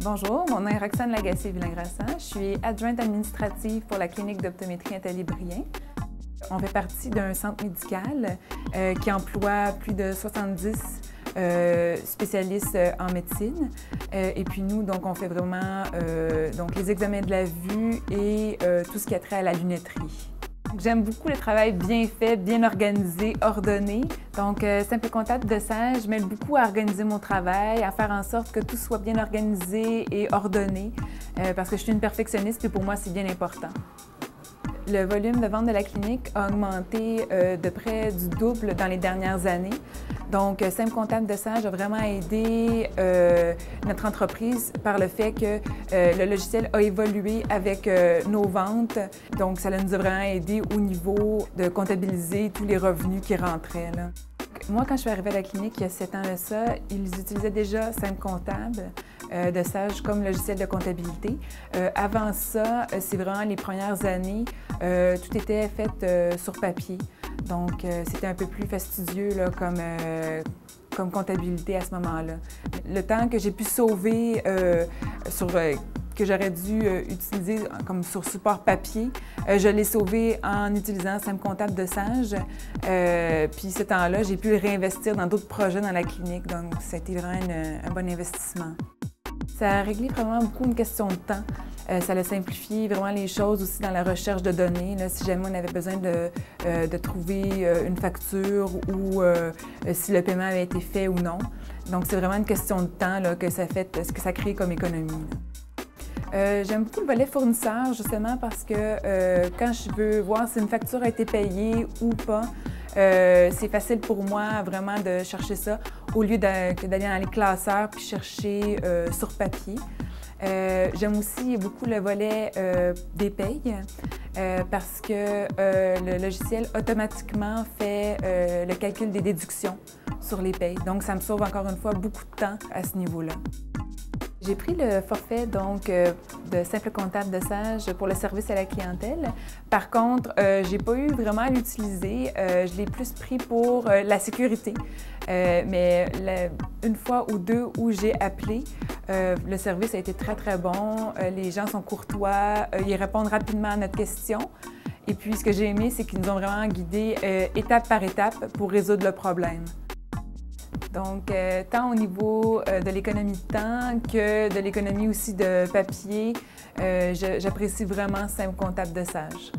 Bonjour, mon nom est Roxane Lagacé-Villagrassan. Je suis adjointe administrative pour la clinique d'optométrie Nathalie-Brien. On fait partie d'un centre médical qui emploie plus de 70 spécialistes en médecine. Et puis nous, donc, on fait vraiment les examens de la vue et tout ce qui a trait à la lunetterie. J'aime beaucoup le travail bien fait, bien organisé, ordonné. Donc, Simple Comptable de Sage m'aide beaucoup à organiser mon travail, à faire en sorte que tout soit bien organisé et ordonné, parce que je suis une perfectionniste et pour moi, c'est bien important. Le volume de vente de la clinique a augmenté de près du double dans les dernières années. Donc, Simple Comptable de Sage a vraiment aidé notre entreprise par le fait que le logiciel a évolué avec nos ventes. Donc, ça nous a vraiment aidé au niveau de comptabiliser tous les revenus qui rentraient, là. Moi, quand je suis arrivée à la clinique il y a 7 ans de ça, ils utilisaient déjà Simple Comptable de Sage comme logiciel de comptabilité. Avant ça, c'est vraiment les premières années, tout était fait sur papier. Donc, c'était un peu plus fastidieux là, comme comptabilité à ce moment-là. Le temps que j'ai pu sauver que j'aurais dû utiliser comme sur support papier, je l'ai sauvé en utilisant Simple Comptable de Sage. Puis ce temps-là, j'ai pu le réinvestir dans d'autres projets dans la clinique. Donc, ça a été vraiment un bon investissement. Ça a réglé vraiment beaucoup une question de temps. Ça a simplifié vraiment les choses aussi dans la recherche de données. Là, si jamais on avait besoin de trouver une facture ou si le paiement avait été fait ou non. Donc, c'est vraiment une question de temps là, que ça crée comme économie. J'aime beaucoup le volet fournisseur, justement, parce que quand je veux voir si une facture a été payée ou pas, c'est facile pour moi vraiment de chercher ça au lieu d'aller dans les classeurs puis chercher sur papier. J'aime aussi beaucoup le volet des payes parce que le logiciel automatiquement fait le calcul des déductions sur les payes. Donc, ça me sauve encore une fois beaucoup de temps à ce niveau-là. J'ai pris le forfait de Simple Comptable de Sage pour le service à la clientèle. Par contre, j'ai pas eu vraiment à l'utiliser. Je l'ai plus pris pour la sécurité. Mais une fois ou deux où j'ai appelé, le service a été très, très bon. Les gens sont courtois, ils répondent rapidement à notre question. Et puis, ce que j'ai aimé, c'est qu'ils nous ont vraiment guidés étape par étape pour résoudre le problème. Donc, tant au niveau de l'économie de temps que de l'économie aussi de papier, j'apprécie vraiment Simple Comptable de Sage.